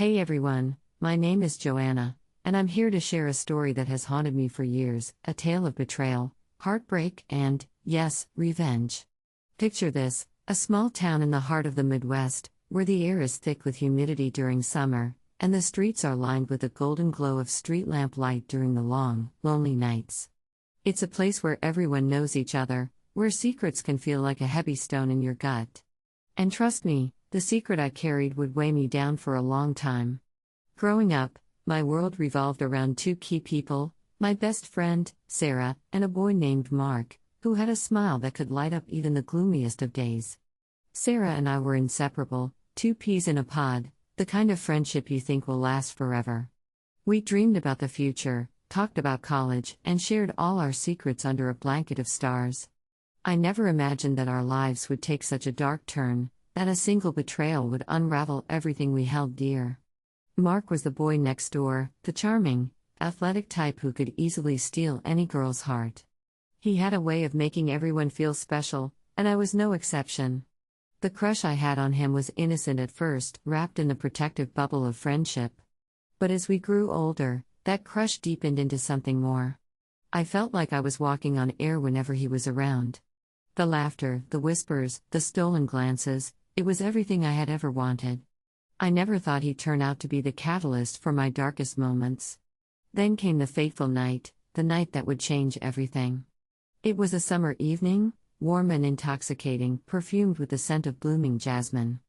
Hey everyone, my name is Joanna, and I'm here to share a story that has haunted me for years, a tale of betrayal, heartbreak, and, yes, revenge. Picture this, a small town in the heart of the Midwest, where the air is thick with humidity during summer, and the streets are lined with the golden glow of street lamp light during the long, lonely nights. It's a place where everyone knows each other, where secrets can feel like a heavy stone in your gut. And trust me, the secret I carried would weigh me down for a long time. Growing up, my world revolved around two key people, my best friend, Sarah, and a boy named Mark, who had a smile that could light up even the gloomiest of days. Sarah and I were inseparable, two peas in a pod, the kind of friendship you think will last forever. We dreamed about the future, talked about college, and shared all our secrets under a blanket of stars. I never imagined that our lives would take such a dark turn, that a single betrayal would unravel everything we held dear. Mark was the boy next door, the charming, athletic type who could easily steal any girl's heart. He had a way of making everyone feel special, and I was no exception. The crush I had on him was innocent at first, wrapped in the protective bubble of friendship. But as we grew older, that crush deepened into something more. I felt like I was walking on air whenever he was around. The laughter, the whispers, the stolen glances, it was everything I had ever wanted. I never thought he'd turn out to be the catalyst for my darkest moments. Then came the fateful night, the night that would change everything. It was a summer evening, warm and intoxicating, perfumed with the scent of blooming jasmine.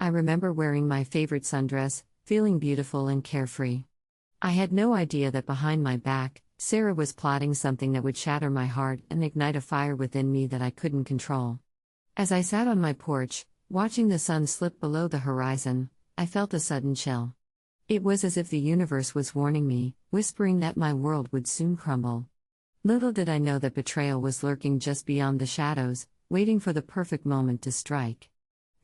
I remember wearing my favorite sundress, feeling beautiful and carefree. I had no idea that behind my back, Sarah was plotting something that would shatter my heart and ignite a fire within me that I couldn't control. As I sat on my porch, watching the sun slip below the horizon, I felt a sudden chill. It was as if the universe was warning me, whispering that my world would soon crumble. Little did I know that betrayal was lurking just beyond the shadows, waiting for the perfect moment to strike.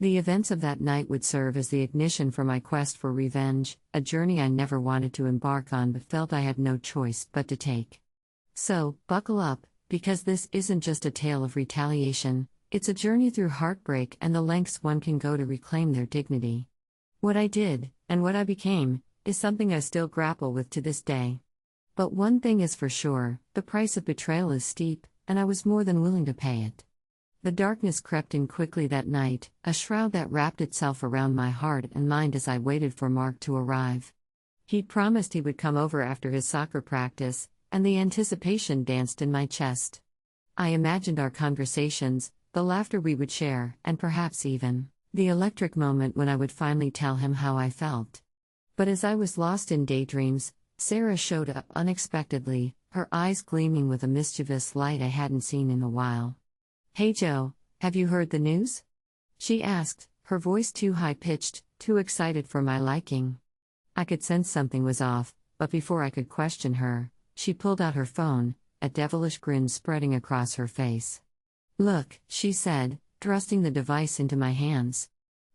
The events of that night would serve as the ignition for my quest for revenge, a journey I never wanted to embark on but felt I had no choice but to take. So, buckle up, because this isn't just a tale of retaliation, it's a journey through heartbreak and the lengths one can go to reclaim their dignity. What I did, and what I became, is something I still grapple with to this day. But one thing is for sure, the price of betrayal is steep, and I was more than willing to pay it. The darkness crept in quickly that night, a shroud that wrapped itself around my heart and mind as I waited for Mark to arrive. He'd promised he would come over after his soccer practice, and the anticipation danced in my chest. I imagined our conversations, the laughter we would share, and perhaps even the electric moment when I would finally tell him how I felt. But as I was lost in daydreams, Sarah showed up unexpectedly, her eyes gleaming with a mischievous light I hadn't seen in a while. "Hey Joe, have you heard the news?" she asked, her voice too high-pitched, too excited for my liking. I could sense something was off, but before I could question her, she pulled out her phone, a devilish grin spreading across her face. "Look," she said, thrusting the device into my hands.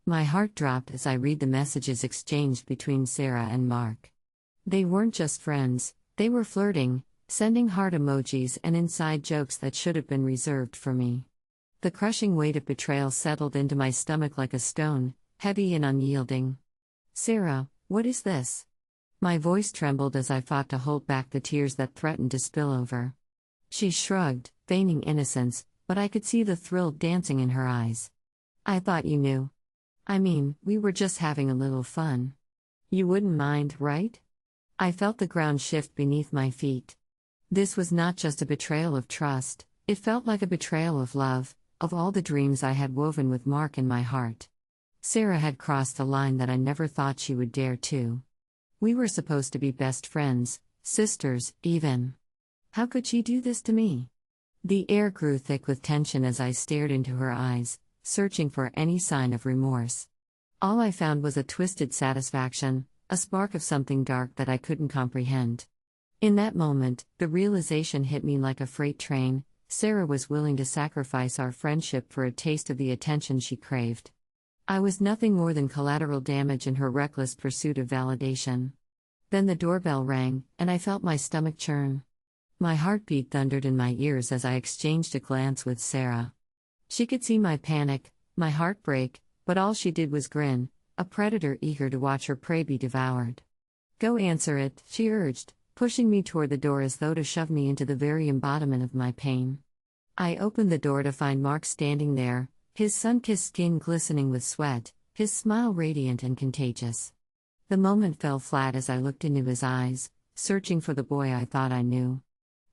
My heart dropped as I read the messages exchanged between Sarah and Mark. They weren't just friends, they were flirting, sending heart emojis and inside jokes that should have been reserved for me. The crushing weight of betrayal settled into my stomach like a stone, heavy and unyielding. "Sarah, what is this?" My voice trembled as I fought to hold back the tears that threatened to spill over. She shrugged, feigning innocence, but I could see the thrill dancing in her eyes. "I thought you knew. I mean, we were just having a little fun. You wouldn't mind, right?" I felt the ground shift beneath my feet. This was not just a betrayal of trust, it felt like a betrayal of love, of all the dreams I had woven with Mark in my heart. Sarah had crossed a line that I never thought she would dare to. We were supposed to be best friends, sisters, even. How could she do this to me? The air grew thick with tension as I stared into her eyes, searching for any sign of remorse. All I found was a twisted satisfaction, a spark of something dark that I couldn't comprehend. In that moment, the realization hit me like a freight train. Sarah was willing to sacrifice our friendship for a taste of the attention she craved. I was nothing more than collateral damage in her reckless pursuit of validation. Then the doorbell rang, and I felt my stomach churn. My heartbeat thundered in my ears as I exchanged a glance with Sarah. She could see my panic, my heartbreak, but all she did was grin, a predator eager to watch her prey be devoured. "Go answer it," she urged, pushing me toward the door as though to shove me into the very embodiment of my pain. I opened the door to find Mark standing there, his sun-kissed skin glistening with sweat, his smile radiant and contagious. The moment fell flat as I looked into his eyes, searching for the boy I thought I knew.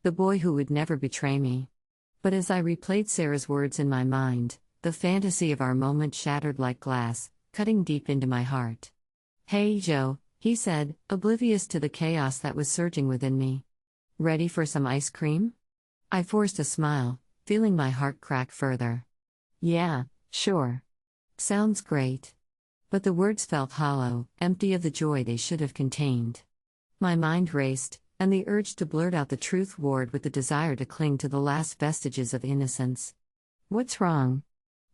The boy who would never betray me. But as I replayed Sarah's words in my mind, the fantasy of our moment shattered like glass, cutting deep into my heart. "Hey, Joe," he said, oblivious to the chaos that was surging within me. "Ready for some ice cream?" I forced a smile, feeling my heart crack further. "Yeah, sure. Sounds great." But the words felt hollow, empty of the joy they should have contained. My mind raced, and the urge to blurt out the truth warred with the desire to cling to the last vestiges of innocence. "What's wrong?"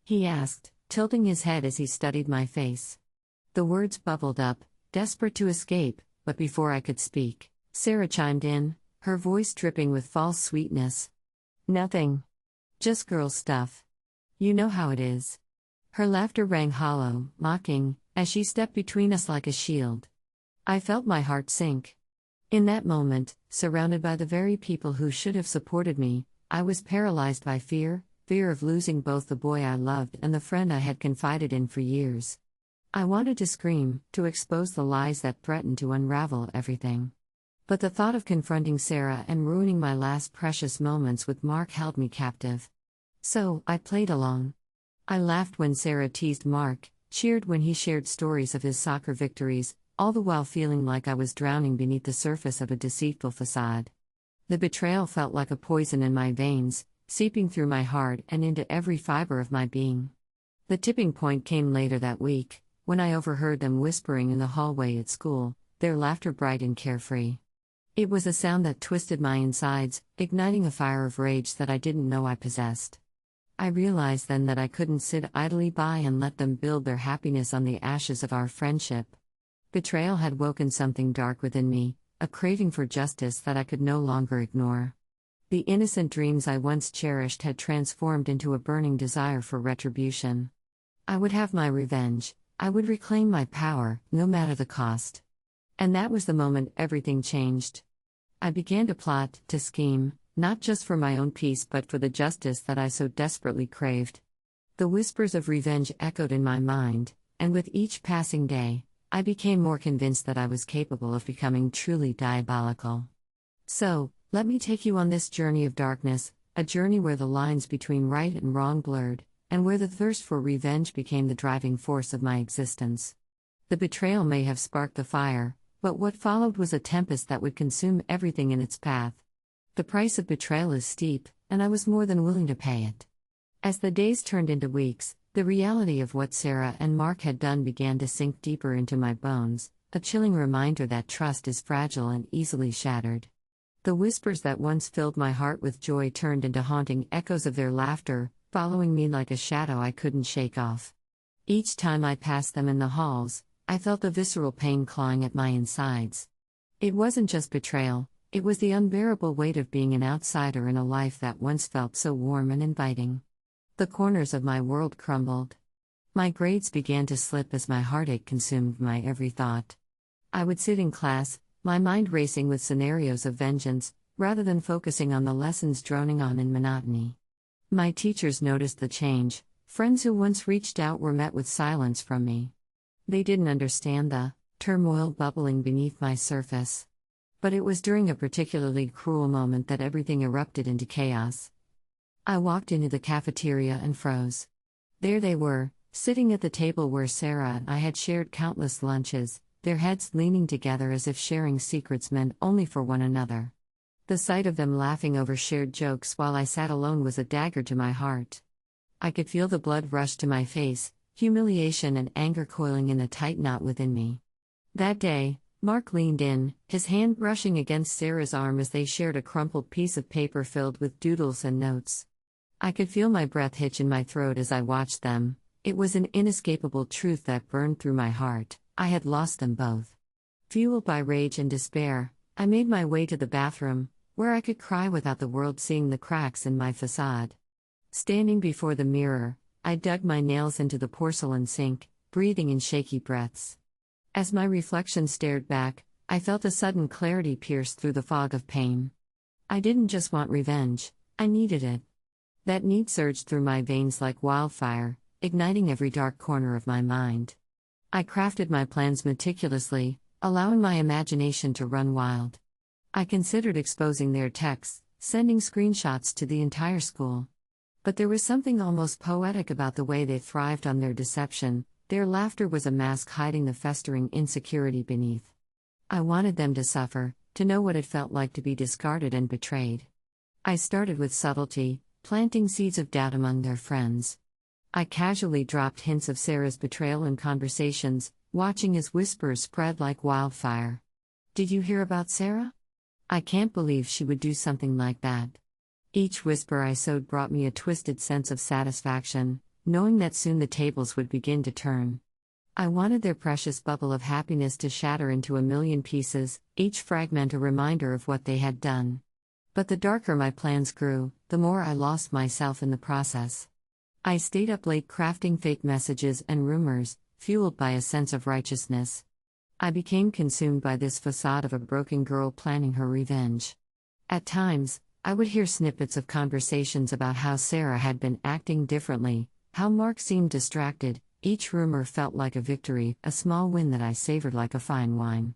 he asked, tilting his head as he studied my face. The words bubbled up, desperate to escape, but before I could speak, Sarah chimed in, her voice dripping with false sweetness. "Nothing. Just girl stuff. You know how it is." Her laughter rang hollow, mocking, as she stepped between us like a shield. I felt my heart sink. In that moment, surrounded by the very people who should have supported me, I was paralyzed by fear of losing both the boy I loved and the friend I had confided in for years. I wanted to scream, to expose the lies that threatened to unravel everything. But the thought of confronting Sarah and ruining my last precious moments with Mark held me captive. So, I played along. I laughed when Sarah teased Mark, cheered when he shared stories of his soccer victories, all the while feeling like I was drowning beneath the surface of a deceitful facade. The betrayal felt like a poison in my veins, seeping through my heart and into every fiber of my being. The tipping point came later that week, when I overheard them whispering in the hallway at school, their laughter bright and carefree. It was a sound that twisted my insides, igniting a fire of rage that I didn't know I possessed. I realized then that I couldn't sit idly by and let them build their happiness on the ashes of our friendship. Betrayal had woken something dark within me, a craving for justice that I could no longer ignore. The innocent dreams I once cherished had transformed into a burning desire for retribution. I would have my revenge, I would reclaim my power, no matter the cost. And that was the moment everything changed. I began to plot, to scheme, not just for my own peace but for the justice that I so desperately craved. The whispers of revenge echoed in my mind, and with each passing day, I became more convinced that I was capable of becoming truly diabolical. So, let me take you on this journey of darkness, a journey where the lines between right and wrong blurred, and where the thirst for revenge became the driving force of my existence. The betrayal may have sparked the fire, but what followed was a tempest that would consume everything in its path. The price of betrayal is steep, and I was more than willing to pay it. As the days turned into weeks, the reality of what Sarah and Mark had done began to sink deeper into my bones, a chilling reminder that trust is fragile and easily shattered. The whispers that once filled my heart with joy turned into haunting echoes of their laughter, following me like a shadow I couldn't shake off. Each time I passed them in the halls, I felt the visceral pain clawing at my insides. It wasn't just betrayal, it was the unbearable weight of being an outsider in a life that once felt so warm and inviting. The corners of my world crumbled. My grades began to slip as my heartache consumed my every thought. I would sit in class, my mind racing with scenarios of vengeance, rather than focusing on the lessons droning on in monotony. My teachers noticed the change. Friends who once reached out were met with silence from me. They didn't understand the turmoil bubbling beneath my surface. But it was during a particularly cruel moment that everything erupted into chaos. I walked into the cafeteria and froze. There they were, sitting at the table where Sarah and I had shared countless lunches, their heads leaning together as if sharing secrets meant only for one another. The sight of them laughing over shared jokes while I sat alone was a dagger to my heart. I could feel the blood rush to my face, humiliation and anger coiling in a tight knot within me. That day, Mark leaned in, his hand brushing against Sarah's arm as they shared a crumpled piece of paper filled with doodles and notes. I could feel my breath hitch in my throat as I watched them. It was an inescapable truth that burned through my heart. I had lost them both. Fueled by rage and despair, I made my way to the bathroom, where I could cry without the world seeing the cracks in my facade. Standing before the mirror, I dug my nails into the porcelain sink, breathing in shaky breaths. As my reflection stared back, I felt a sudden clarity pierce through the fog of pain. I didn't just want revenge, I needed it. That need surged through my veins like wildfire, igniting every dark corner of my mind. I crafted my plans meticulously, allowing my imagination to run wild. I considered exposing their texts, sending screenshots to the entire school. But there was something almost poetic about the way they thrived on their deception. Their laughter was a mask hiding the festering insecurity beneath. I wanted them to suffer, to know what it felt like to be discarded and betrayed. I started with subtlety, planting seeds of doubt among their friends. I casually dropped hints of Sarah's betrayal in conversations, watching as whispers spread like wildfire. "Did you hear about Sarah? I can't believe she would do something like that." Each whisper I sowed brought me a twisted sense of satisfaction, knowing that soon the tables would begin to turn. I wanted their precious bubble of happiness to shatter into a million pieces, each fragment a reminder of what they had done. But the darker my plans grew, the more I lost myself in the process. I stayed up late crafting fake messages and rumors, fueled by a sense of righteousness. I became consumed by this facade of a broken girl planning her revenge. At times, I would hear snippets of conversations about how Sarah had been acting differently, how Mark seemed distracted. Each rumor felt like a victory, a small win that I savored like a fine wine.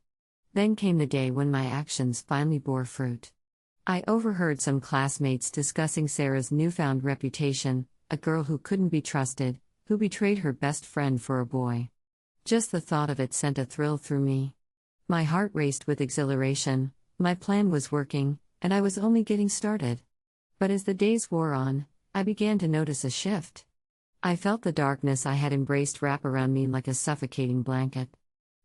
Then came the day when my actions finally bore fruit. I overheard some classmates discussing Sarah's newfound reputation, a girl who couldn't be trusted, who betrayed her best friend for a boy. Just the thought of it sent a thrill through me. My heart raced with exhilaration. My plan was working, and I was only getting started. But as the days wore on, I began to notice a shift. I felt the darkness I had embraced wrap around me like a suffocating blanket.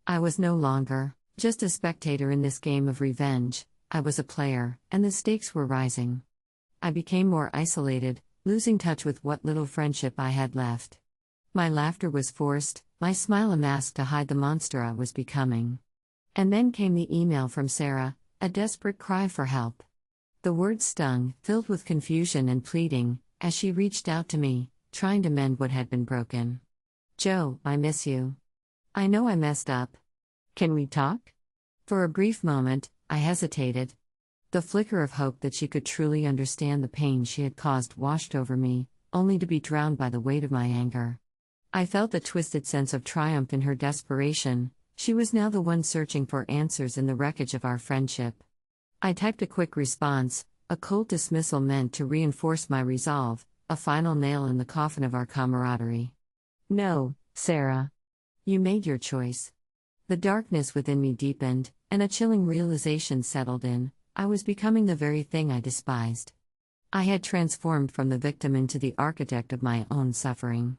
I was no longer just a spectator in this game of revenge, I was a player, and the stakes were rising. I became more isolated, losing touch with what little friendship I had left. My laughter was forced, my smile a mask to hide the monster I was becoming. And then came the email from Sarah, a desperate cry for help. The words stung, filled with confusion and pleading, as she reached out to me, trying to mend what had been broken. "Joe, I miss you. I know I messed up. Can we talk?" For a brief moment, I hesitated. The flicker of hope that she could truly understand the pain she had caused washed over me, only to be drowned by the weight of my anger. I felt the twisted sense of triumph in her desperation. She was now the one searching for answers in the wreckage of our friendship. I typed a quick response, a cold dismissal meant to reinforce my resolve, a final nail in the coffin of our camaraderie. "No, Sarah. You made your choice." The darkness within me deepened, and a chilling realization settled in. I was becoming the very thing I despised. I had transformed from the victim into the architect of my own suffering.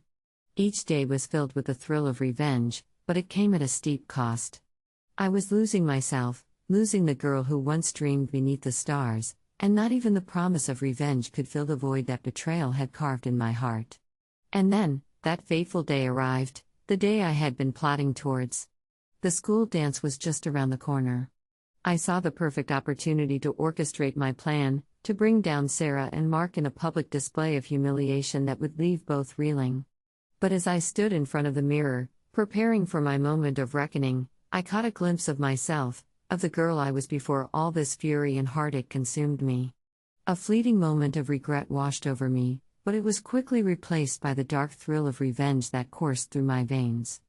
Each day was filled with the thrill of revenge, but it came at a steep cost. I was losing myself, losing the girl who once dreamed beneath the stars, and not even the promise of revenge could fill the void that betrayal had carved in my heart. And then, that fateful day arrived, the day I had been plotting towards. The school dance was just around the corner. I saw the perfect opportunity to orchestrate my plan, to bring down Sarah and Mark in a public display of humiliation that would leave both reeling. But as I stood in front of the mirror, preparing for my moment of reckoning, I caught a glimpse of myself, of the girl I was before all this fury and heartache consumed me. A fleeting moment of regret washed over me, but it was quickly replaced by the dark thrill of revenge that coursed through my veins.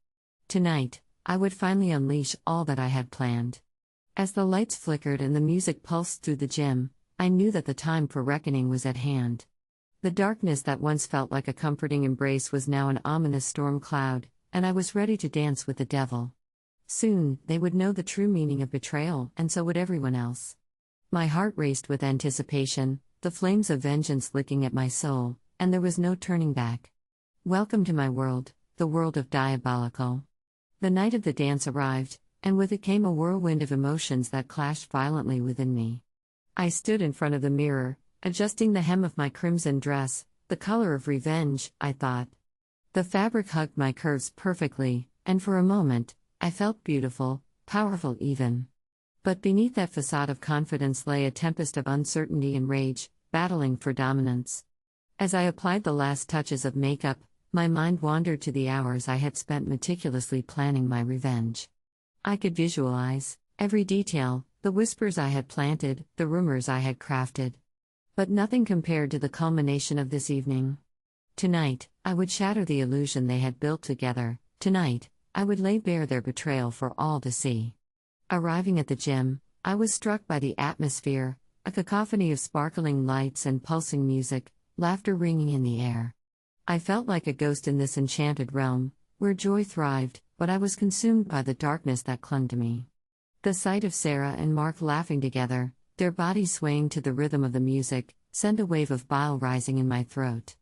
Tonight, I would finally unleash all that I had planned. As the lights flickered and the music pulsed through the gym, I knew that the time for reckoning was at hand. The darkness that once felt like a comforting embrace was now an ominous storm cloud, and I was ready to dance with the devil. Soon, they would know the true meaning of betrayal, and so would everyone else. My heart raced with anticipation, the flames of vengeance licking at my soul, and there was no turning back. Welcome to my world, the world of diabolical. The night of the dance arrived, and with it came a whirlwind of emotions that clashed violently within me. I stood in front of the mirror, adjusting the hem of my crimson dress, the color of revenge, I thought. The fabric hugged my curves perfectly, and for a moment, I felt beautiful, powerful even. But beneath that facade of confidence lay a tempest of uncertainty and rage, battling for dominance. As I applied the last touches of makeup, My mind wandered to the hours I had spent meticulously planning my revenge. I could visualize every detail, the whispers I had planted, the rumors I had crafted. But nothing compared to the culmination of this evening. Tonight, I would shatter the illusion they had built together. Tonight, I would lay bare their betrayal for all to see. Arriving at the gym, I was struck by the atmosphere, a cacophony of sparkling lights and pulsing music, laughter ringing in the air. I felt like a ghost in this enchanted realm, where joy thrived, but I was consumed by the darkness that clung to me. The sight of Sarah and Mark laughing together, their bodies swaying to the rhythm of the music, sent a wave of bile rising in my throat.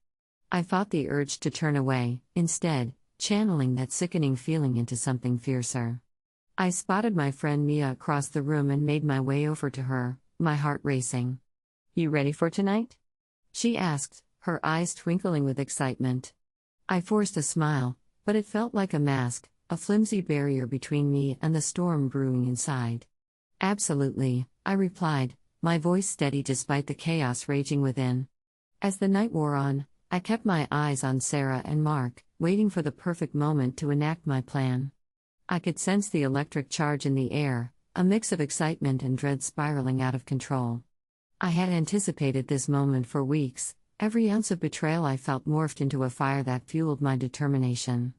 I fought the urge to turn away, instead, channeling that sickening feeling into something fiercer. I spotted my friend Mia across the room and made my way over to her, my heart racing. "You ready for tonight?" she asked, her eyes twinkling with excitement. I forced a smile, but it felt like a mask, a flimsy barrier between me and the storm brewing inside. "Absolutely," I replied, my voice steady despite the chaos raging within. As the night wore on, I kept my eyes on Sarah and Mark, waiting for the perfect moment to enact my plan. I could sense the electric charge in the air, a mix of excitement and dread spiraling out of control. I had anticipated this moment for weeks. Every ounce of betrayal I felt morphed into a fire that fueled my determination.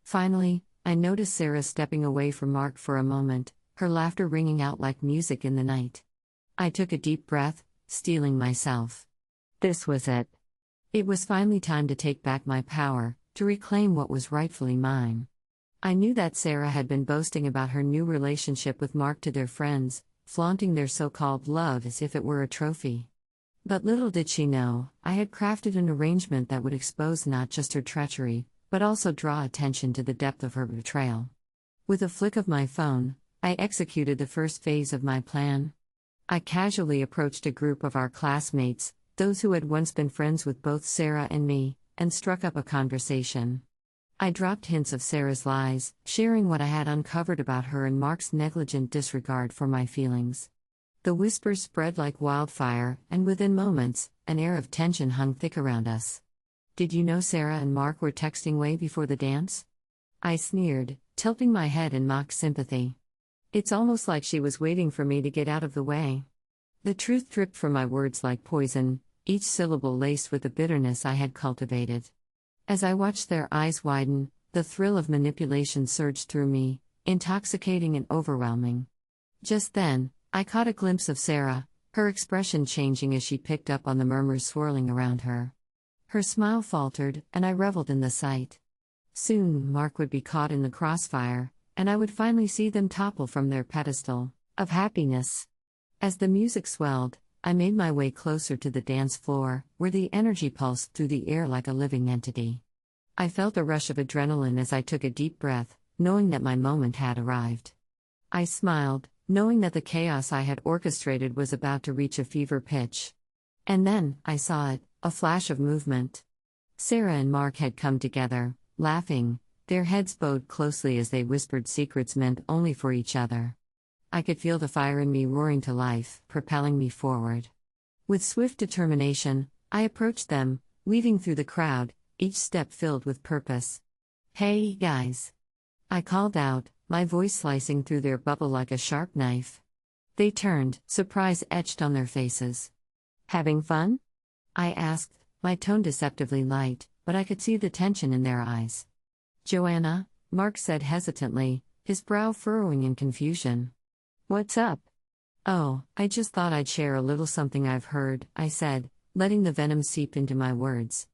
Finally, I noticed Sarah stepping away from Mark for a moment, her laughter ringing out like music in the night. I took a deep breath, steeling myself. This was it. It was finally time to take back my power, to reclaim what was rightfully mine. I knew that Sarah had been boasting about her new relationship with Mark to their friends, flaunting their so-called love as if it were a trophy. But little did she know, I had crafted an arrangement that would expose not just her treachery, but also draw attention to the depth of her betrayal. With a flick of my phone, I executed the first phase of my plan. I casually approached a group of our classmates, those who had once been friends with both Sarah and me, and struck up a conversation. I dropped hints of Sarah's lies, sharing what I had uncovered about her and Mark's negligent disregard for my feelings. The whispers spread like wildfire, and within moments, an air of tension hung thick around us. "Did you know Sarah and Mark were texting way before the dance?" I sneered, tilting my head in mock sympathy. It's almost like she was waiting for me to get out of the way. The truth dripped from my words like poison, each syllable laced with the bitterness I had cultivated. As I watched their eyes widen, the thrill of manipulation surged through me, intoxicating and overwhelming. Just then, I caught a glimpse of Sarah, her expression changing as she picked up on the murmurs swirling around her. Her smile faltered, and I reveled in the sight. Soon, Mark would be caught in the crossfire, and I would finally see them topple from their pedestal of happiness. As the music swelled, I made my way closer to the dance floor, where the energy pulsed through the air like a living entity. I felt a rush of adrenaline as I took a deep breath, knowing that my moment had arrived. I smiled, knowing that the chaos I had orchestrated was about to reach a fever pitch. And then, I saw it, a flash of movement. Sarah and Mark had come together, laughing, their heads bowed closely as they whispered secrets meant only for each other. I could feel the fire in me roaring to life, propelling me forward. With swift determination, I approached them, weaving through the crowd, each step filled with purpose. "Hey, guys!" I called out, my voice slicing through their bubble like a sharp knife. They turned, surprise etched on their faces. "Having fun?" I asked, my tone deceptively light, but I could see the tension in their eyes. "Joanna," Mark said hesitantly, his brow furrowing in confusion. "What's up?" "Oh, I just thought I'd share a little something I've heard," I said, letting the venom seep into my words.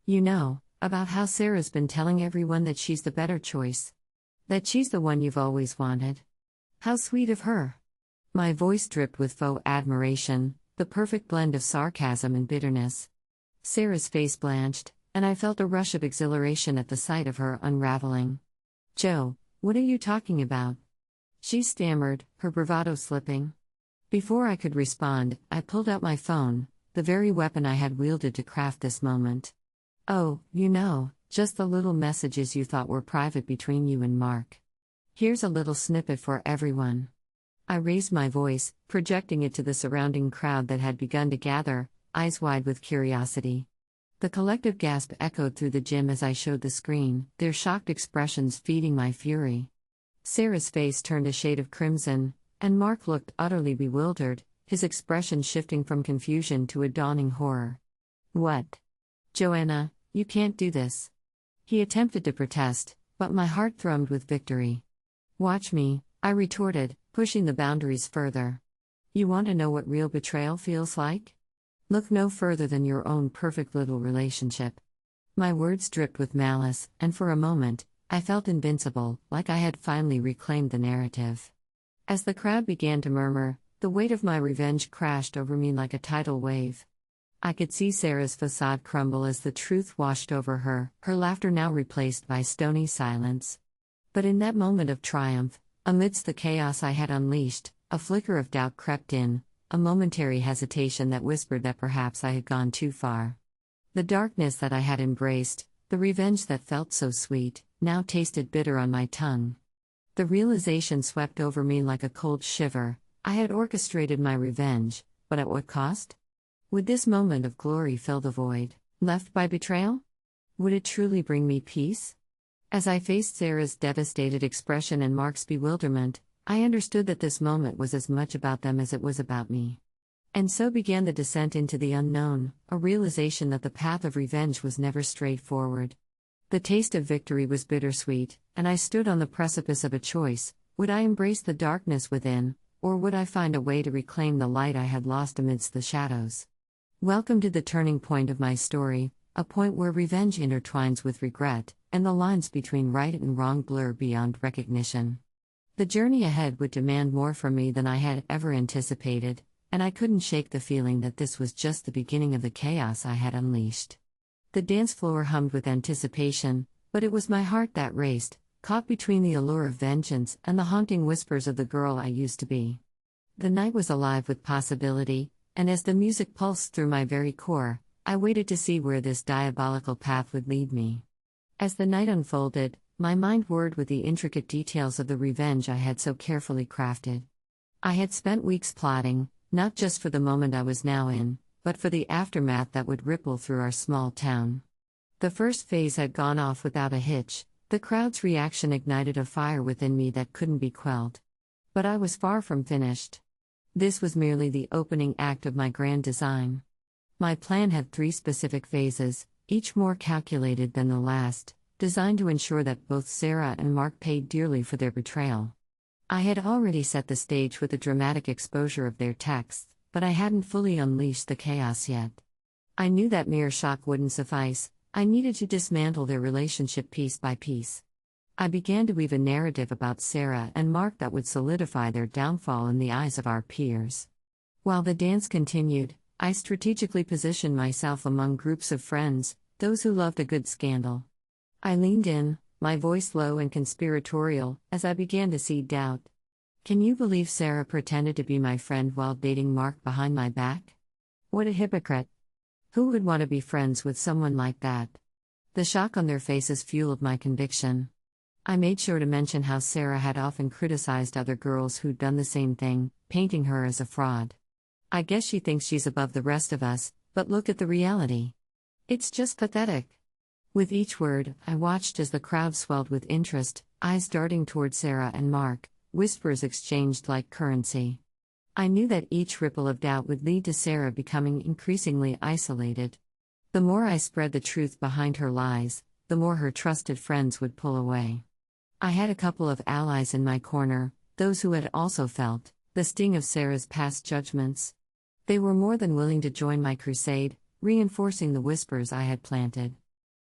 "You know, about how Sarah's been telling everyone that she's the better choice. That she's the one you've always wanted. How sweet of her." My voice dripped with faux admiration, the perfect blend of sarcasm and bitterness. Sarah's face blanched, and I felt a rush of exhilaration at the sight of her unraveling. "Joe, what are you talking about?" she stammered, her bravado slipping. Before I could respond, I pulled out my phone, the very weapon I had wielded to craft this moment. "Oh, you know, just the little messages you thought were private between you and Mark. Here's a little snippet for everyone." I raised my voice, projecting it to the surrounding crowd that had begun to gather, eyes wide with curiosity. The collective gasp echoed through the gym as I showed the screen, their shocked expressions feeding my fury. Sarah's face turned a shade of crimson, and Mark looked utterly bewildered, his expression shifting from confusion to a dawning horror. "What? Joanna, you can't do this." He attempted to protest, but my heart thrummed with victory. "Watch me," I retorted, pushing the boundaries further. "You want to know what real betrayal feels like? Look no further than your own perfect little relationship." My words dripped with malice, and for a moment, I felt invincible, like I had finally reclaimed the narrative. As the crowd began to murmur, the weight of my revenge crashed over me like a tidal wave. I could see Sarah's facade crumble as the truth washed over her, her laughter now replaced by stony silence. But in that moment of triumph, amidst the chaos I had unleashed, a flicker of doubt crept in, a momentary hesitation that whispered that perhaps I had gone too far. The darkness that I had embraced, the revenge that felt so sweet, now tasted bitter on my tongue. The realization swept over me like a cold shiver. I had orchestrated my revenge, but at what cost? Would this moment of glory fill the void left by betrayal? Would it truly bring me peace? As I faced Sarah's devastated expression and Mark's bewilderment, I understood that this moment was as much about them as it was about me. And so began the descent into the unknown, a realization that the path of revenge was never straightforward. The taste of victory was bittersweet, and I stood on the precipice of a choice: would I embrace the darkness within, or would I find a way to reclaim the light I had lost amidst the shadows? Welcome to the turning point of my story, a point where revenge intertwines with regret, and the lines between right and wrong blur beyond recognition. The journey ahead would demand more from me than I had ever anticipated, and I couldn't shake the feeling that this was just the beginning of the chaos I had unleashed. The dance floor hummed with anticipation, but it was my heart that raced, caught between the allure of vengeance and the haunting whispers of the girl I used to be. The night was alive with possibility, and as the music pulsed through my very core, I waited to see where this diabolical path would lead me. As the night unfolded, my mind whirred with the intricate details of the revenge I had so carefully crafted. I had spent weeks plotting, not just for the moment I was now in, but for the aftermath that would ripple through our small town. The first phase had gone off without a hitch. The crowd's reaction ignited a fire within me that couldn't be quelled. But I was far from finished. This was merely the opening act of my grand design. My plan had 3 specific phases, each more calculated than the last, designed to ensure that both Sarah and Mark paid dearly for their betrayal. I had already set the stage with the dramatic exposure of their texts, but I hadn't fully unleashed the chaos yet. I knew that mere shock wouldn't suffice. I needed to dismantle their relationship piece by piece. I began to weave a narrative about Sarah and Mark that would solidify their downfall in the eyes of our peers. While the dance continued, I strategically positioned myself among groups of friends, those who loved a good scandal. I leaned in, my voice low and conspiratorial, as I began to seed doubt. Can you believe Sarah pretended to be my friend while dating Mark behind my back? What a hypocrite! Who would want to be friends with someone like that? The shock on their faces fueled my conviction. I made sure to mention how Sarah had often criticized other girls who'd done the same thing, painting her as a fraud. I guess she thinks she's above the rest of us, but look at the reality. It's just pathetic. With each word, I watched as the crowd swelled with interest, eyes darting toward Sarah and Mark, whispers exchanged like currency. I knew that each ripple of doubt would lead to Sarah becoming increasingly isolated. The more I spread the truth behind her lies, the more her trusted friends would pull away. I had a couple of allies in my corner, those who had also felt the sting of Sarah's past judgments. They were more than willing to join my crusade, reinforcing the whispers I had planted.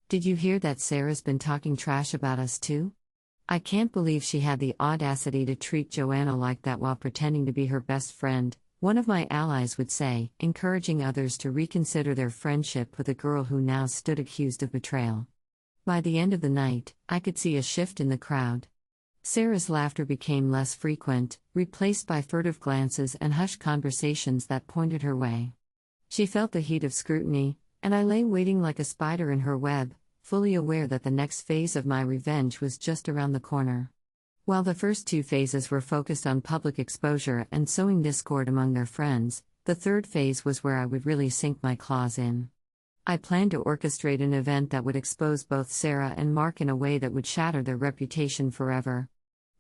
Did you hear that Sarah's been talking trash about us too? I can't believe she had the audacity to treat Joanna like that while pretending to be her best friend, one of my allies would say, encouraging others to reconsider their friendship with a girl who now stood accused of betrayal. By the end of the night, I could see a shift in the crowd. Sarah's laughter became less frequent, replaced by furtive glances and hushed conversations that pointed her way. She felt the heat of scrutiny, and I lay waiting like a spider in her web, fully aware that the next phase of my revenge was just around the corner. While the first 2 phases were focused on public exposure and sowing discord among their friends, the third phase was where I would really sink my claws in. I planned to orchestrate an event that would expose both Sarah and Mark in a way that would shatter their reputation forever.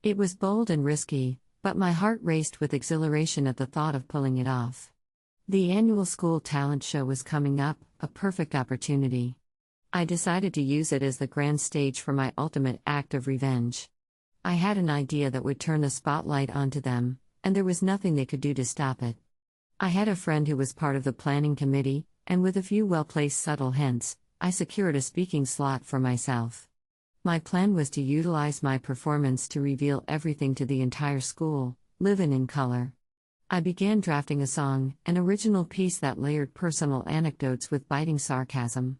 It was bold and risky, but my heart raced with exhilaration at the thought of pulling it off. The annual school talent show was coming up, a perfect opportunity. I decided to use it as the grand stage for my ultimate act of revenge. I had an idea that would turn the spotlight onto them, and there was nothing they could do to stop it. I had a friend who was part of the planning committee, and with a few well-placed subtle hints, I secured a speaking slot for myself. My plan was to utilize my performance to reveal everything to the entire school, live in color. I began drafting a song, an original piece that layered personal anecdotes with biting sarcasm.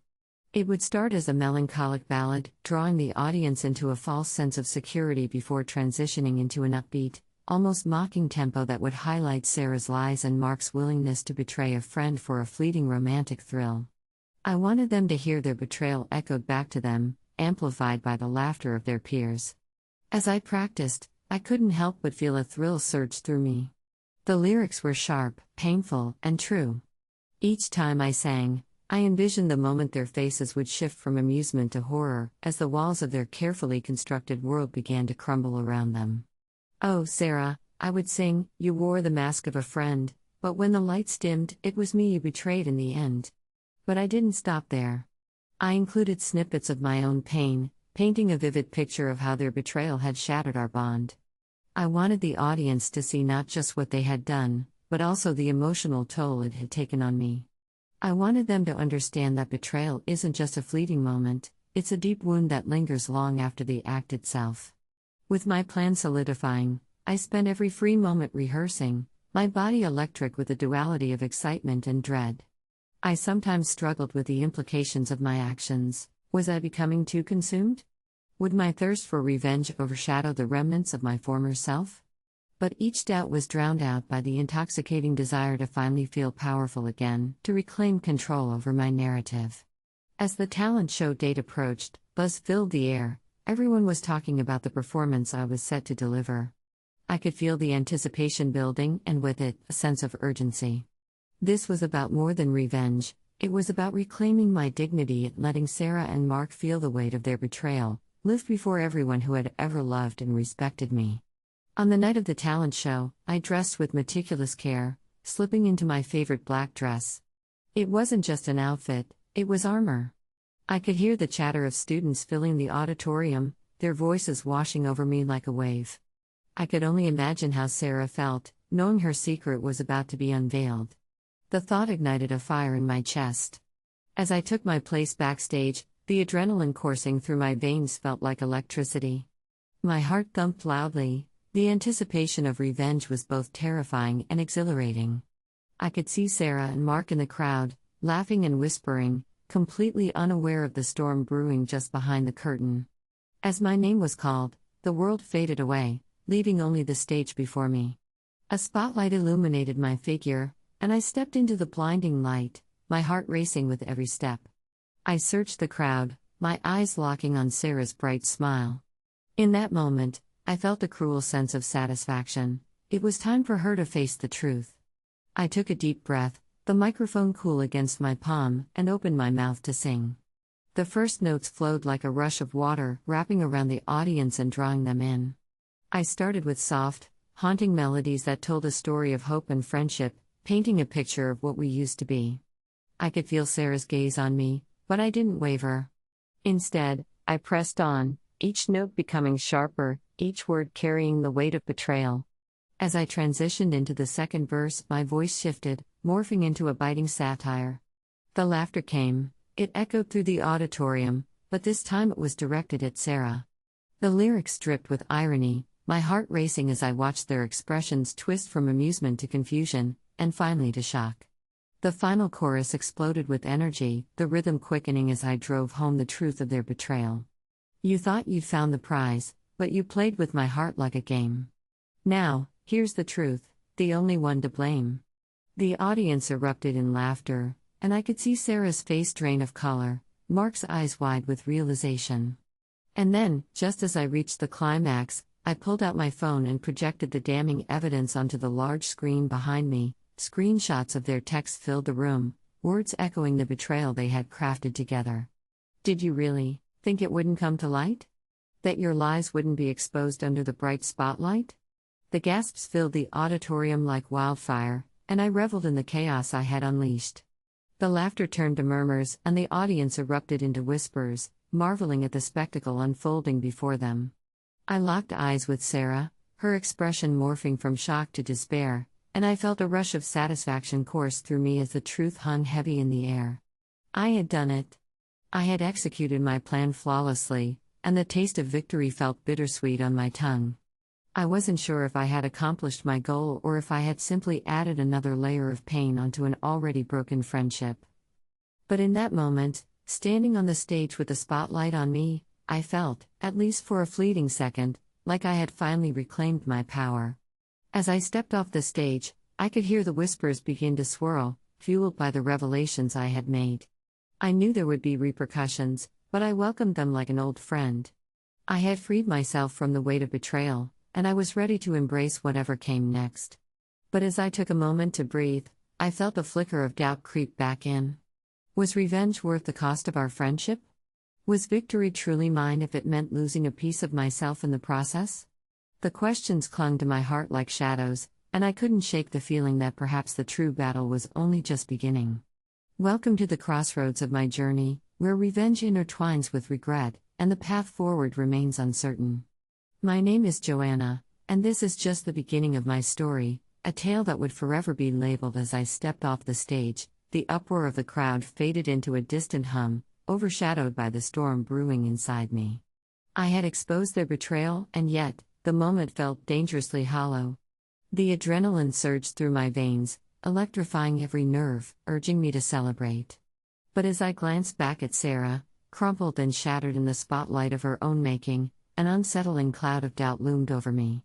It would start as a melancholic ballad, drawing the audience into a false sense of security before transitioning into an upbeat, almost mocking tempo that would highlight Sarah's lies and Mark's willingness to betray a friend for a fleeting romantic thrill. I wanted them to hear their betrayal echoed back to them, amplified by the laughter of their peers. As I practiced, I couldn't help but feel a thrill surge through me. The lyrics were sharp, painful, and true. Each time I sang, I envisioned the moment their faces would shift from amusement to horror, as the walls of their carefully constructed world began to crumble around them. "Oh, Sarah," I would sing, "you wore the mask of a friend, but when the lights dimmed, it was me you betrayed in the end." But I didn't stop there. I included snippets of my own pain, painting a vivid picture of how their betrayal had shattered our bond. I wanted the audience to see not just what they had done, but also the emotional toll it had taken on me. I wanted them to understand that betrayal isn't just a fleeting moment, it's a deep wound that lingers long after the act itself. With my plan solidifying, I spent every free moment rehearsing, my body electric with the duality of excitement and dread. I sometimes struggled with the implications of my actions. Was I becoming too consumed? Would my thirst for revenge overshadow the remnants of my former self? But each doubt was drowned out by the intoxicating desire to finally feel powerful again, to reclaim control over my narrative. As the talent show date approached, buzz filled the air. Everyone was talking about the performance I was set to deliver. I could feel the anticipation building, and with it, a sense of urgency. This was about more than revenge, it was about reclaiming my dignity and letting Sarah and Mark feel the weight of their betrayal, live before everyone who had ever loved and respected me. On the night of the talent show, I dressed with meticulous care, slipping into my favorite black dress. It wasn't just an outfit, it was armor. I could hear the chatter of students filling the auditorium, their voices washing over me like a wave. I could only imagine how Sarah felt, knowing her secret was about to be unveiled. The thought ignited a fire in my chest. As I took my place backstage, the adrenaline coursing through my veins felt like electricity. My heart thumped loudly. The anticipation of revenge was both terrifying and exhilarating. I could see Sarah and Mark in the crowd, laughing and whispering, completely unaware of the storm brewing just behind the curtain. As my name was called, the world faded away, leaving only the stage before me. A spotlight illuminated my figure, and I stepped into the blinding light, my heart racing with every step. I searched the crowd, my eyes locking on Sarah's bright smile. In that moment, I felt a cruel sense of satisfaction. It was time for her to face the truth. I took a deep breath, the microphone cool against my palm, and opened my mouth to sing. The first notes flowed like a rush of water, wrapping around the audience and drawing them in. I started with soft, haunting melodies that told a story of hope and friendship, painting a picture of what we used to be. I could feel Sarah's gaze on me, but I didn't waver. Instead, I pressed on, each note becoming sharper, each word carrying the weight of betrayal. As I transitioned into the second verse, my voice shifted, morphing into a biting satire. The laughter came, it echoed through the auditorium, but this time it was directed at Sarah. The lyrics dripped with irony, my heart racing as I watched their expressions twist from amusement to confusion, and finally to shock. The final chorus exploded with energy, the rhythm quickening as I drove home the truth of their betrayal. "You thought you'd found the prize, but you played with my heart like a game. Now, here's the truth, the only one to blame." The audience erupted in laughter, and I could see Sarah's face drain of color, Mark's eyes wide with realization. And then, just as I reached the climax, I pulled out my phone and projected the damning evidence onto the large screen behind me. Screenshots of their texts filled the room, words echoing the betrayal they had crafted together. Did you really think it wouldn't come to light? That your lies wouldn't be exposed under the bright spotlight? The gasps filled the auditorium like wildfire, and I reveled in the chaos I had unleashed. The laughter turned to murmurs, and the audience erupted into whispers, marveling at the spectacle unfolding before them. I locked eyes with Sarah, her expression morphing from shock to despair, and I felt a rush of satisfaction course through me as the truth hung heavy in the air. I had done it. I had executed my plan flawlessly, and the taste of victory felt bittersweet on my tongue. I wasn't sure if I had accomplished my goal or if I had simply added another layer of pain onto an already broken friendship. But in that moment, standing on the stage with the spotlight on me, I felt, at least for a fleeting second, like I had finally reclaimed my power. As I stepped off the stage, I could hear the whispers begin to swirl, fueled by the revelations I had made. I knew there would be repercussions, but I welcomed them like an old friend. I had freed myself from the weight of betrayal, and I was ready to embrace whatever came next. But as I took a moment to breathe, I felt a flicker of doubt creep back in. Was revenge worth the cost of our friendship? Was victory truly mine if it meant losing a piece of myself in the process? The questions clung to my heart like shadows, and I couldn't shake the feeling that perhaps the true battle was only just beginning. Welcome to the crossroads of my journey, where revenge intertwines with regret, and the path forward remains uncertain. My name is Joanna, and this is just the beginning of my story, a tale that would forever be labeled. As I stepped off the stage, the uproar of the crowd faded into a distant hum, overshadowed by the storm brewing inside me. I had exposed their betrayal, and yet, the moment felt dangerously hollow. The adrenaline surged through my veins, electrifying every nerve, urging me to celebrate. But as I glanced back at Sarah, crumpled and shattered in the spotlight of her own making, an unsettling cloud of doubt loomed over me.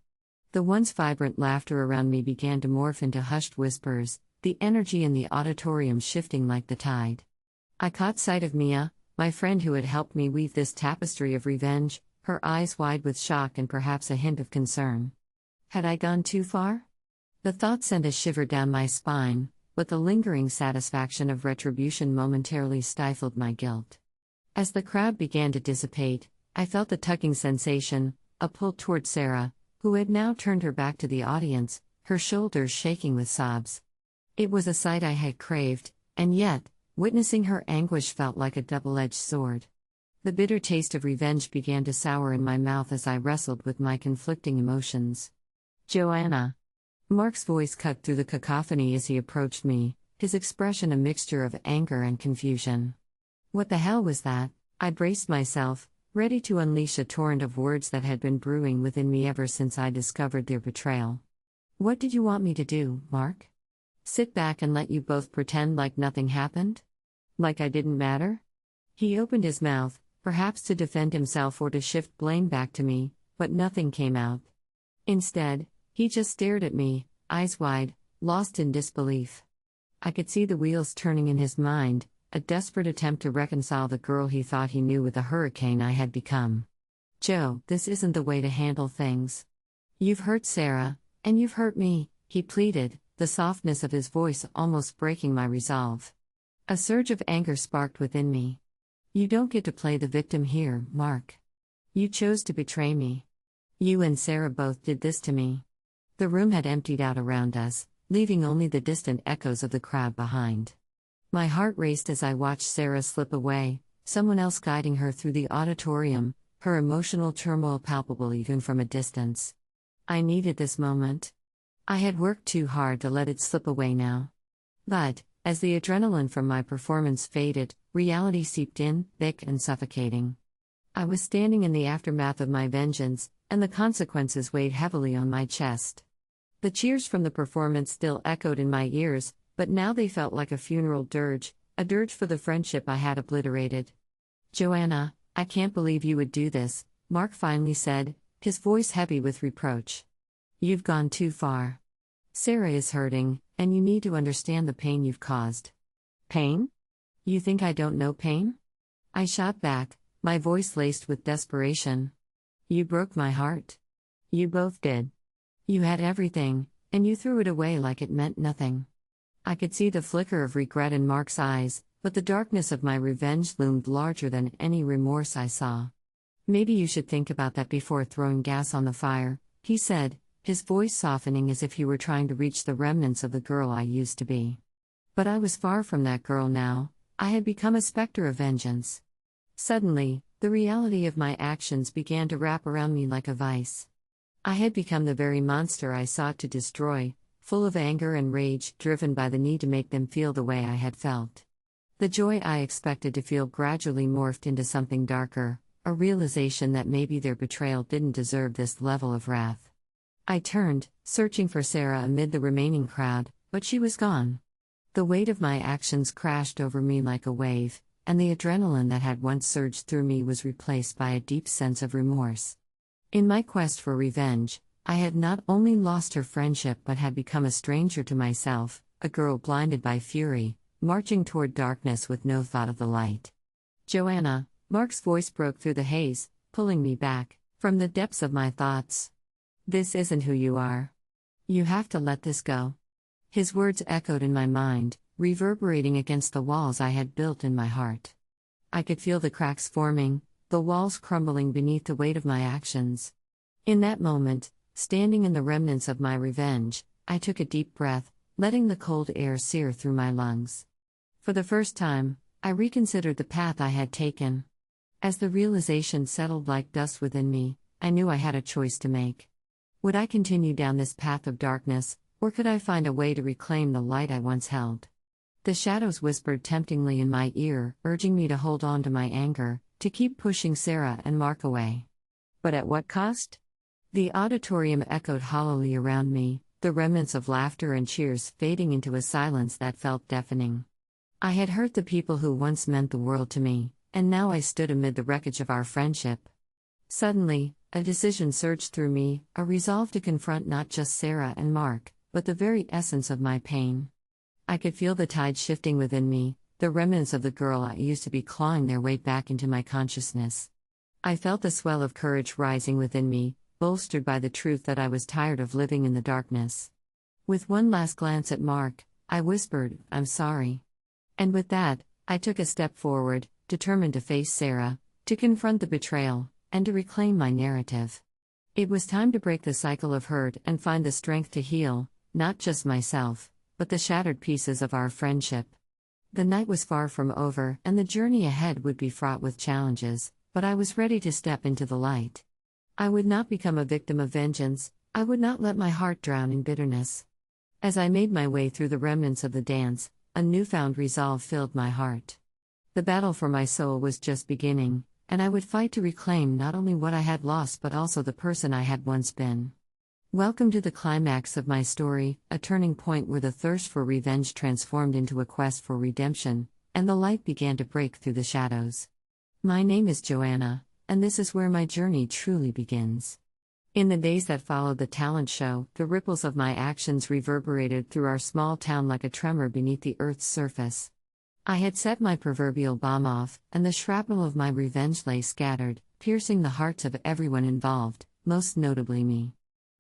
The once vibrant laughter around me began to morph into hushed whispers, the energy in the auditorium shifting like the tide. I caught sight of Mia, my friend who had helped me weave this tapestry of revenge, her eyes wide with shock and perhaps a hint of concern. Had I gone too far? The thought sent a shiver down my spine, but the lingering satisfaction of retribution momentarily stifled my guilt. As the crowd began to dissipate, I felt the tugging sensation, a pull toward Sarah, who had now turned her back to the audience, her shoulders shaking with sobs. It was a sight I had craved, and yet, witnessing her anguish felt like a double-edged sword. The bitter taste of revenge began to sour in my mouth as I wrestled with my conflicting emotions. Joanna. Mark's voice cut through the cacophony as he approached me, his expression a mixture of anger and confusion. What the hell was that? I braced myself, ready to unleash a torrent of words that had been brewing within me ever since I discovered their betrayal. What did you want me to do, Mark? Sit back and let you both pretend like nothing happened? Like I didn't matter? He opened his mouth, perhaps to defend himself or to shift blame back to me, but nothing came out. Instead, he just stared at me, eyes wide, lost in disbelief. I could see the wheels turning in his mind, a desperate attempt to reconcile the girl he thought he knew with the hurricane I had become. Joe, this isn't the way to handle things. You've hurt Sarah, and you've hurt me, he pleaded, the softness of his voice almost breaking my resolve. A surge of anger sparked within me. You don't get to play the victim here, Mark. You chose to betray me. You and Sarah both did this to me. The room had emptied out around us, leaving only the distant echoes of the crowd behind. My heart raced as I watched Sarah slip away, someone else guiding her through the auditorium, her emotional turmoil palpable even from a distance. I needed this moment. I had worked too hard to let it slip away now. But, as the adrenaline from my performance faded, reality seeped in, thick and suffocating. I was standing in the aftermath of my vengeance, and the consequences weighed heavily on my chest. The cheers from the performance still echoed in my ears, but now they felt like a funeral dirge, a dirge for the friendship I had obliterated. Joanna, I can't believe you would do this, Mark finally said, his voice heavy with reproach. You've gone too far. Sarah is hurting, and you need to understand the pain you've caused. Pain? You think I don't know pain? I shot back, my voice laced with desperation. You broke my heart. You both did. You had everything, and you threw it away like it meant nothing. I could see the flicker of regret in Mark's eyes, but the darkness of my revenge loomed larger than any remorse I saw. "Maybe you should think about that before throwing gas on the fire," he said, his voice softening as if he were trying to reach the remnants of the girl I used to be. But I was far from that girl now. I had become a specter of vengeance. Suddenly, the reality of my actions began to wrap around me like a vice. I had become the very monster I sought to destroy, full of anger and rage, driven by the need to make them feel the way I had felt. The joy I expected to feel gradually morphed into something darker, a realization that maybe their betrayal didn't deserve this level of wrath. I turned, searching for Sarah amid the remaining crowd, but she was gone. The weight of my actions crashed over me like a wave, and the adrenaline that had once surged through me was replaced by a deep sense of remorse. In my quest for revenge, I had not only lost her friendship but had become a stranger to myself, a girl blinded by fury, marching toward darkness with no thought of the light. "Joanna," Mark's voice broke through the haze, pulling me back from the depths of my thoughts. "This isn't who you are. You have to let this go." His words echoed in my mind, reverberating against the walls I had built in my heart. I could feel the cracks forming, the walls crumbling beneath the weight of my actions. In that moment, standing in the remnants of my revenge, I took a deep breath, letting the cold air sear through my lungs. For the first time, I reconsidered the path I had taken. As the realization settled like dust within me, I knew I had a choice to make. Would I continue down this path of darkness, or could I find a way to reclaim the light I once held? The shadows whispered temptingly in my ear, urging me to hold on to my anger, to keep pushing Sarah and Mark away. But at what cost? The auditorium echoed hollowly around me, the remnants of laughter and cheers fading into a silence that felt deafening. I had hurt the people who once meant the world to me, and now I stood amid the wreckage of our friendship. Suddenly, a decision surged through me, a resolve to confront not just Sarah and Mark, but the very essence of my pain. I could feel the tide shifting within me, the remnants of the girl I used to be clawing their way back into my consciousness. I felt the swell of courage rising within me, bolstered by the truth that I was tired of living in the darkness. With one last glance at Mark, I whispered, "I'm sorry." And with that, I took a step forward, determined to face Sarah, to confront the betrayal, and to reclaim my narrative. It was time to break the cycle of hurt and find the strength to heal, not just myself, but the shattered pieces of our friendship. The night was far from over, and the journey ahead would be fraught with challenges, but I was ready to step into the light. I would not become a victim of vengeance, I would not let my heart drown in bitterness. As I made my way through the remnants of the dance, a newfound resolve filled my heart. The battle for my soul was just beginning, and I would fight to reclaim not only what I had lost but also the person I had once been. Welcome to the climax of my story, a turning point where the thirst for revenge transformed into a quest for redemption, and the light began to break through the shadows. My name is Joanna, and this is where my journey truly begins. In the days that followed the talent show, the ripples of my actions reverberated through our small town like a tremor beneath the earth's surface. I had set my proverbial bomb off, and the shrapnel of my revenge lay scattered, piercing the hearts of everyone involved, most notably me.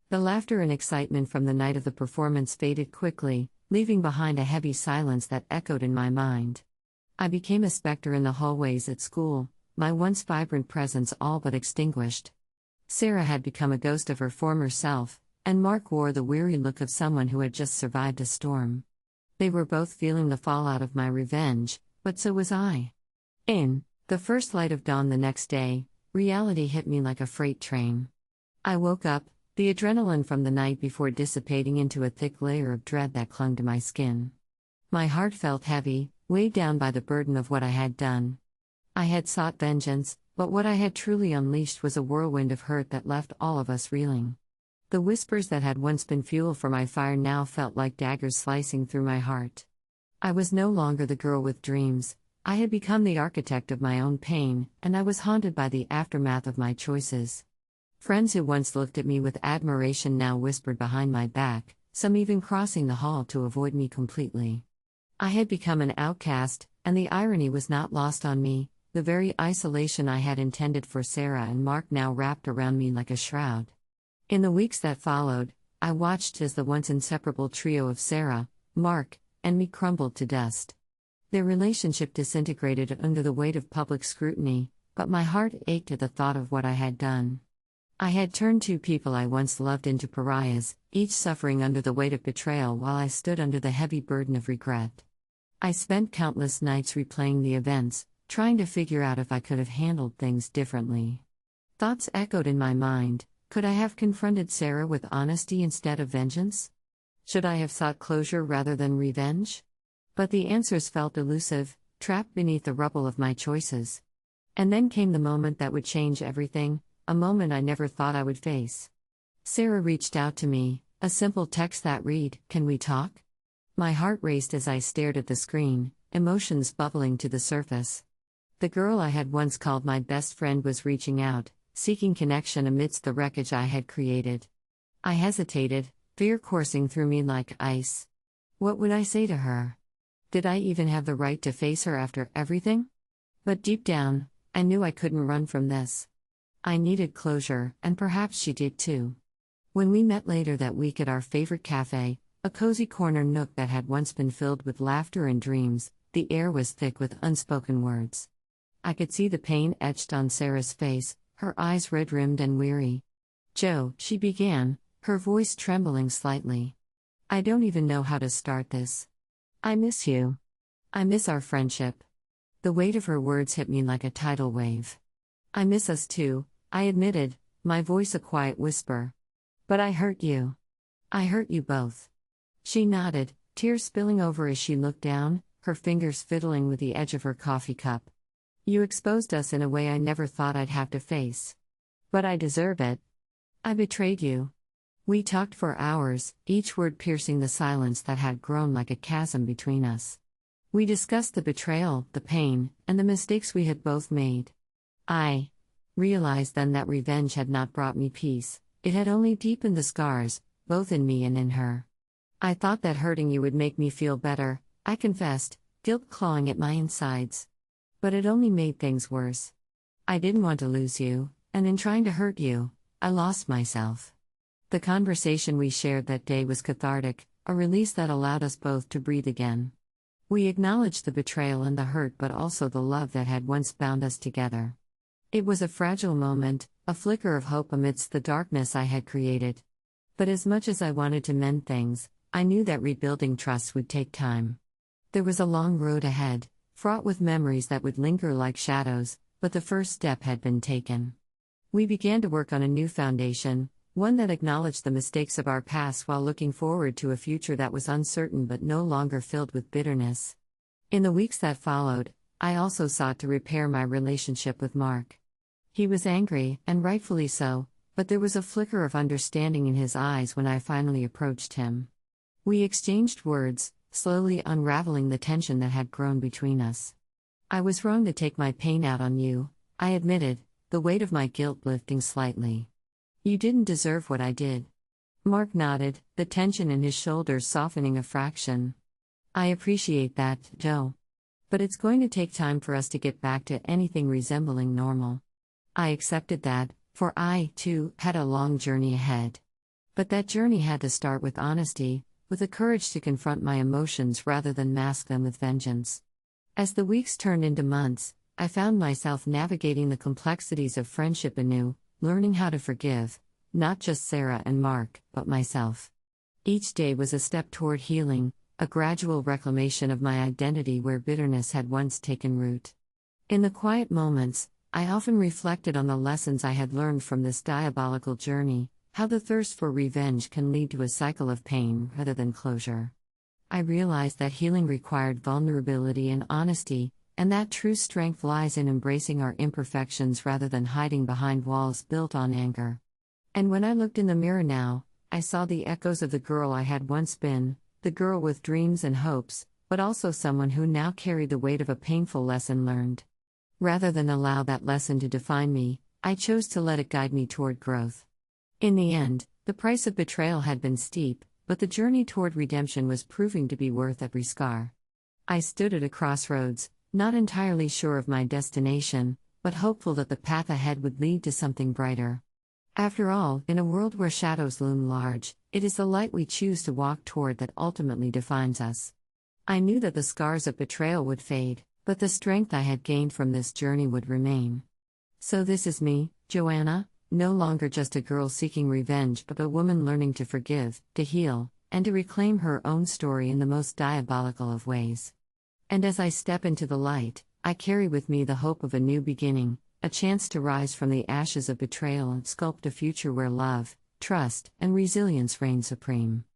The laughter and excitement from the night of the performance faded quickly, leaving behind a heavy silence that echoed in my mind. I became a specter in the hallways at school, my once vibrant presence all but extinguished. Sarah had become a ghost of her former self, and Mark wore the weary look of someone who had just survived a storm. They were both feeling the fallout of my revenge, but so was I. In the first light of dawn the next day, reality hit me like a freight train. I woke up, the adrenaline from the night before dissipating into a thick layer of dread that clung to my skin. My heart felt heavy, weighed down by the burden of what I had done. I had sought vengeance, but what I had truly unleashed was a whirlwind of hurt that left all of us reeling. The whispers that had once been fuel for my fire now felt like daggers slicing through my heart. I was no longer the girl with dreams, I had become the architect of my own pain, and I was haunted by the aftermath of my choices. Friends who once looked at me with admiration now whispered behind my back, some even crossing the hall to avoid me completely. I had become an outcast, and the irony was not lost on me. The very isolation I had intended for Sarah and Mark now wrapped around me like a shroud. In the weeks that followed, I watched as the once inseparable trio of Sarah, Mark, and me crumbled to dust. Their relationship disintegrated under the weight of public scrutiny, but my heart ached at the thought of what I had done. I had turned two people I once loved into pariahs, each suffering under the weight of betrayal while I stood under the heavy burden of regret. I spent countless nights replaying the events, trying to figure out if I could have handled things differently. Thoughts echoed in my mind. Could I have confronted Sarah with honesty instead of vengeance? Should I have sought closure rather than revenge? But the answers felt elusive, trapped beneath the rubble of my choices. And then came the moment that would change everything, a moment I never thought I would face. Sarah reached out to me, a simple text that read, "Can we talk?" My heart raced as I stared at the screen, emotions bubbling to the surface. The girl I had once called my best friend was reaching out, seeking connection amidst the wreckage I had created. I hesitated, fear coursing through me like ice. What would I say to her? Did I even have the right to face her after everything? But deep down, I knew I couldn't run from this. I needed closure, and perhaps she did too. When we met later that week at our favorite cafe, a cozy corner nook that had once been filled with laughter and dreams, the air was thick with unspoken words. I could see the pain etched on Sarah's face, her eyes red-rimmed and weary. "Joe," she began, her voice trembling slightly. "I don't even know how to start this. I miss you. I miss our friendship." The weight of her words hit me like a tidal wave. "I miss us too," I admitted, my voice a quiet whisper. "But I hurt you. I hurt you both." She nodded, tears spilling over as she looked down, her fingers fiddling with the edge of her coffee cup. "You exposed us in a way I never thought I'd have to face. But I deserve it. I betrayed you." We talked for hours, each word piercing the silence that had grown like a chasm between us. We discussed the betrayal, the pain, and the mistakes we had both made. I realized then that revenge had not brought me peace, it had only deepened the scars, both in me and in her. "I thought that hurting you would make me feel better," I confessed, guilt clawing at my insides. "But it only made things worse. I didn't want to lose you, and in trying to hurt you, I lost myself." The conversation we shared that day was cathartic, a release that allowed us both to breathe again. We acknowledged the betrayal and the hurt, but also the love that had once bound us together. It was a fragile moment, a flicker of hope amidst the darkness I had created. But as much as I wanted to mend things, I knew that rebuilding trust would take time. There was a long road ahead, fraught with memories that would linger like shadows, but the first step had been taken. We began to work on a new foundation, one that acknowledged the mistakes of our past while looking forward to a future that was uncertain but no longer filled with bitterness. In the weeks that followed, I also sought to repair my relationship with Mark. He was angry, and rightfully so, but there was a flicker of understanding in his eyes when I finally approached him. We exchanged words, slowly unraveling the tension that had grown between us. "I was wrong to take my pain out on you," I admitted, the weight of my guilt lifting slightly. "You didn't deserve what I did." Mark nodded, the tension in his shoulders softening a fraction. "I appreciate that, Joe. But it's going to take time for us to get back to anything resembling normal." I accepted that, for I, too, had a long journey ahead. But that journey had to start with honesty, with the courage to confront my emotions rather than mask them with vengeance. As the weeks turned into months, I found myself navigating the complexities of friendship anew, learning how to forgive, not just Sarah and Mark, but myself. Each day was a step toward healing, a gradual reclamation of my identity where bitterness had once taken root. In the quiet moments, I often reflected on the lessons I had learned from this diabolical journey, how the thirst for revenge can lead to a cycle of pain rather than closure. I realized that healing required vulnerability and honesty, and that true strength lies in embracing our imperfections rather than hiding behind walls built on anger. And when I looked in the mirror now, I saw the echoes of the girl I had once been, the girl with dreams and hopes, but also someone who now carried the weight of a painful lesson learned. Rather than allow that lesson to define me, I chose to let it guide me toward growth. In the end, the price of betrayal had been steep, but the journey toward redemption was proving to be worth every scar. I stood at a crossroads, not entirely sure of my destination, but hopeful that the path ahead would lead to something brighter. After all, in a world where shadows loom large, it is the light we choose to walk toward that ultimately defines us. I knew that the scars of betrayal would fade, but the strength I had gained from this journey would remain. So this is me, Joanna, no longer just a girl seeking revenge but a woman learning to forgive, to heal, and to reclaim her own story in the most diabolical of ways. And as I step into the light, I carry with me the hope of a new beginning, a chance to rise from the ashes of betrayal and sculpt a future where love, trust, and resilience reign supreme.